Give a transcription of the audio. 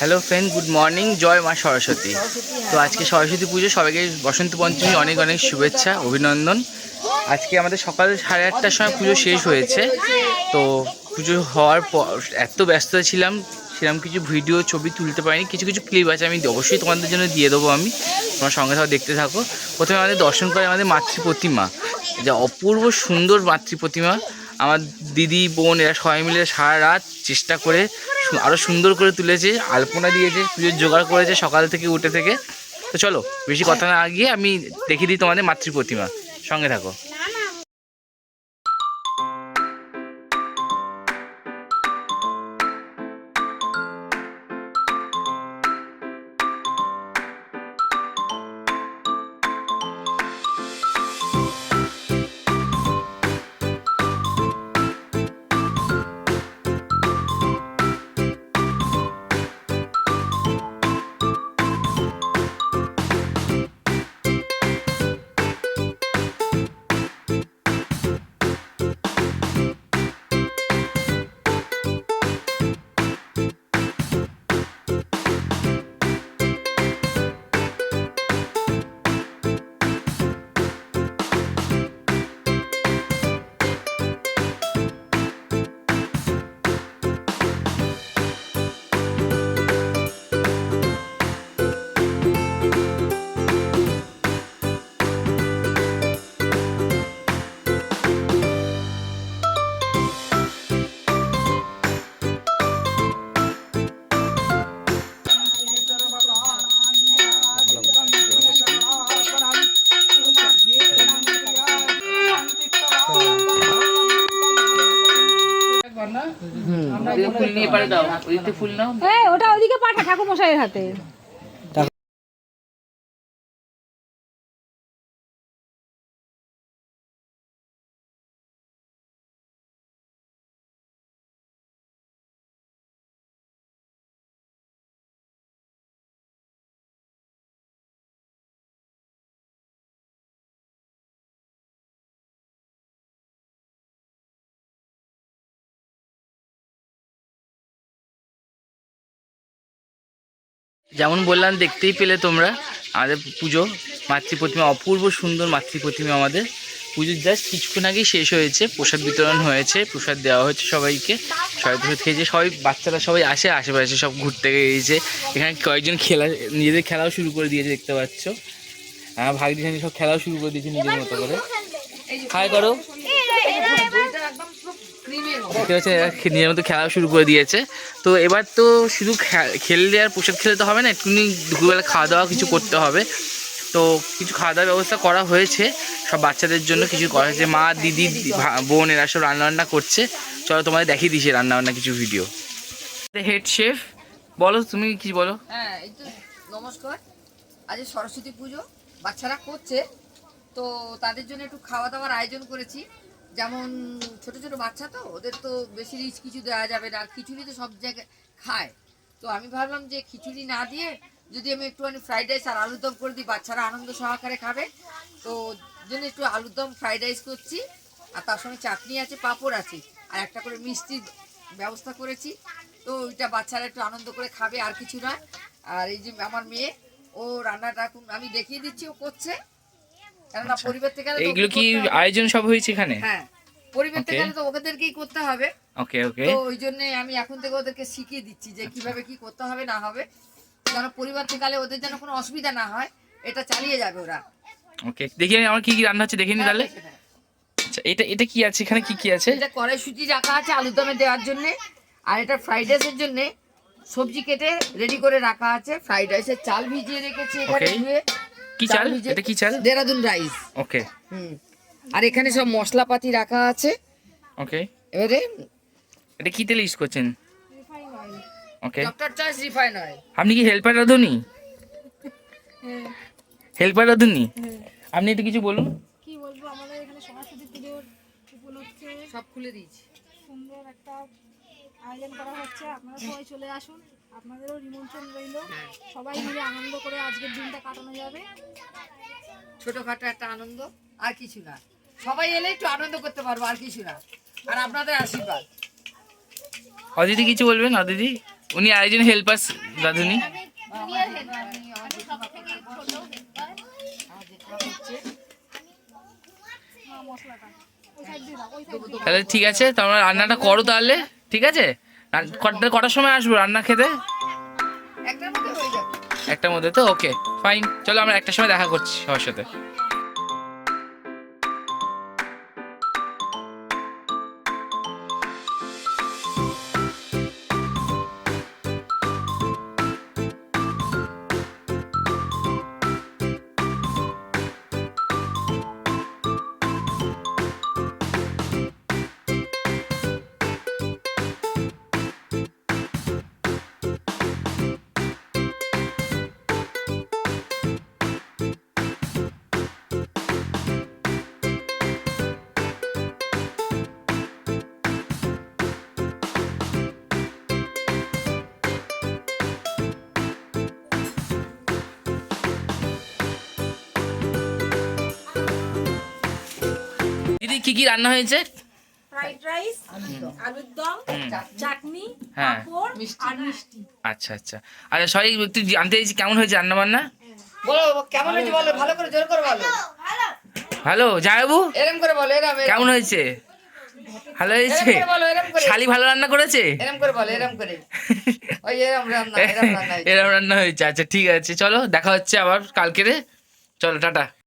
Hello friend, good morning. জয় মা সরস্বতী। তো আজকে সরস্বতী পুজো, সবাইকে বসন্ত পঞ্চমী অনেক অনেক শুভেচ্ছা, অভিনন্দন। আজকে আমাদের সকাল 8:30টার সময় পুজো শেষ হয়েছে। তো পুজো হওয়ার পর এত ব্যস্ত ছিলাম, সেরকম কিছু ভিডিও ছবি তুলতে পারিনি। কিছু কিছু ক্লিপ আছে, আমি অবশ্যই তোমাদের জন্য দিয়ে দেবো। আমি তোমার সঙ্গে সঙ্গে দেখতে থাকো। প্রথমে আমাদের দর্শন করে আমাদের মাতৃ প্রতিমা, যা অপূর্ব সুন্দর মাতৃ প্রতিমা। আমার দিদি বোন এরা সবাই মিলে সারা রাত চেষ্টা করে আরও সুন্দর করে তুলেছে, আলপনা দিয়েছে, পুজোর জোগাড় করেছে সকাল থেকে উঠে থেকে। তো চলো বেশি কথা না গিয়ে আমি দেখিয়ে দিই তোমাদের মাতৃ প্রতিমা, সঙ্গে থাকো। ফুল নিয়ে পারে দাও, ওইদিকে ফুল নাও। হ্যাঁ, ওটা ওইদিকে পাঠা ঠাকুর মশাইয়ের হাতে। যেমন বললাম, দেখতেই পেলে তোমরা আমাদের পুজো মাতৃ প্রতিমা, অপূর্ব সুন্দর মাতৃ প্রতিমা। আমাদের পুজোর জাস্ট কিছুক্ষণ আগেই শেষ হয়েছে, প্রসাদ বিতরণ হয়েছে, প্রসাদ দেওয়া হয়েছে সবাইকে। সবাই প্রসাদ খেয়েছে, সবাই বাচ্চারা সবাই আসে, আশেপাশে সব ঘুরতে গিয়েছে। এখানে কয়েকজন নিজেদের খেলাও শুরু করে দিয়েছে, দেখতে পাচ্ছ। ভাগ্যি সব খেলাও শুরু করে দিয়েছে নিজের মতো করে। হাই করো। নিজের মতো খেলাও শুরু করে দিয়েছে। তো এবার তো শুধু খেললে আর প্রসাদ খেলে তো হবে না, একটুখানি দুপুরবেলা খাওয়া দাওয়া কিছু করতে হবে। তো কিছু খাওয়া দাওয়ার ব্যবস্থা করা হয়েছে সব বাচ্চাদের জন্য, কিছু করা হয়েছে। মা, দিদি, বোন এরা সব রান্নাবান্না করছে। চলো তোমাদের দেখিয়ে দিয়েছি রান্নাবান্না কিছু ভিডিও। হেড শেফ, বলো তুমি কি বলো। হ্যাঁ, এই তো নমস্কার। আজ সরস্বতী পুজো বাচ্চারা করছে, তো তাদের জন্য একটু খাওয়া দাওয়ার আয়োজন করেছি। যেমন ছোট ছোট বাচ্চা, তো ওদের তো বেশি রিচ কিছু দেওয়া যাবে না, আর খিচুড়ি তো সব জায়গায় খায়। তো আমি ভাবলাম যে খিচুড়ি না দিয়ে যদি আমি একটুখানি ফ্রাইড রাইস আর আলুর দম করে দিই, বাচ্চারা আনন্দ সহকারে খাবে। তো জন্য একটু আলুর দম ফ্রাইড রাইস করছি, আর তার সঙ্গে চাটনি আছে, পাঁপড় আছে, আর একটা করে মিষ্টির ব্যবস্থা করেছি। তো ওইটা বাচ্চারা একটু আনন্দ করে খাবে, আর কিছু নয়। আর এই যে আমার মেয়ে, ও রান্নাটা এখন আমি দেখিয়ে দিচ্ছি, ও করছে। কেননা পরিবার থেকে এইগুলো কি আয়োজন সব হয়েছে এখানে? হ্যাঁ, পরিবার থেকে তো ওদেরকেই করতে হবে। ওকে ওকে। তো ওই জন্য আমি এখন থেকে ওদেরকে শিখিয়ে দিচ্ছি যে কিভাবে কি করতে হবে না হবে, যেন পরিবার থেকে ওদের যেন কোনো অসুবিধা না হয়, এটা চালিয়ে যাবে ওরা। ওকে, দেখি আমার কি কি রান্না হচ্ছে, দেখে নি তাহলে। আচ্ছা, এটা এটা কি আছে এখানে, কি কি আছে? এটা কড়াইশুঁটি রাখা আছে আলুর দমে দেওয়ার জন্য, আর এটা ফ্রাইড রাইসের জন্য সবজি কেটে রেডি করে রাখা আছে। ফ্রাইড রাইসের চাল ভিজিয়ে রেখেছি এখানে ধুয়ে। কি চাল এটা? কি চাল? দেরাদুন রাইস। ওকে। আর এখানে সব মশলাপাতি রাখা আছে। ওকে, এবারে এটা কি তেল ইউজ করছেন? ওকে, ডক্টর চয়েস রিফাইন অয়েল। আপনি কি হেল্পার রাঁধুনি? হেল্পার রাঁধুনি? আপনি একটু কিছু বলুন। কি বলবো, আমাদের এখানে সরস্বতী পুজোর উপলক্ষে সব খুলে দিয়েছি, সুন্দর একটা আয়োজন করা হচ্ছে। আপনারা সবাই চলে আসুন, আপনাদেরও নিমন্ত্রণ রইল। সবাই মিলে আনন্দ করে আজকের দিনটা কাটানো যাবে। ছোটখাটো একটা আনন্দ, আর কিছু না। সবাই এলে একটু আনন্দ করতে পারবো, আর কিছু না। আর আপনাদের আশীর্বাদ। অদিতি কিছু বলবেন? অদিতি উনি আরেকজন হেল্পার দাদুনি। মশলাটা ওই সাইড দিয়ে দাও, ওই সাইড দিয়ে তাহলে ঠিক আছে, তোমরা রান্নাটা করো তাহলে, ঠিক আছে? কটার সময় আসবো রান্না খেতে? একটার মধ্যে হয়ে যাবে। একটার মধ্যে তো? ওকে ফাইন, চলো আমরা একটার সময় দেখা করছি সবার সাথে। দিদি কি কি রান্না হয়েছে? ফ্রাইড রাইস, আলুর দম, চাটনি, হ্যাঁ। পাঁপড় আর মিষ্টি। আচ্ছা আচ্ছা, আচ্ছা সবাই একটু জানতে চাইছি কেমন হয়েছে রান্না বান্না? বলো কেমন হয়েছে বলো, ভালো করে জোর করে বলো। ভালো জামাইবাবু, এরম করে বলো, এরম এরম। কেমন হয়েছে? ভালো হয়েছে? এরম করে বলো, এরম করে। শালি ভালো রান্না করেছে? এরম করে বলো, এরম করে। ওই এরম রান্না, এরম রান্না হয়েছে। এরম রান্না হয়েছে। আচ্ছা ঠিক আছে, চলো দেখা হচ্ছে আবার কালকে রে, চলো টাটা।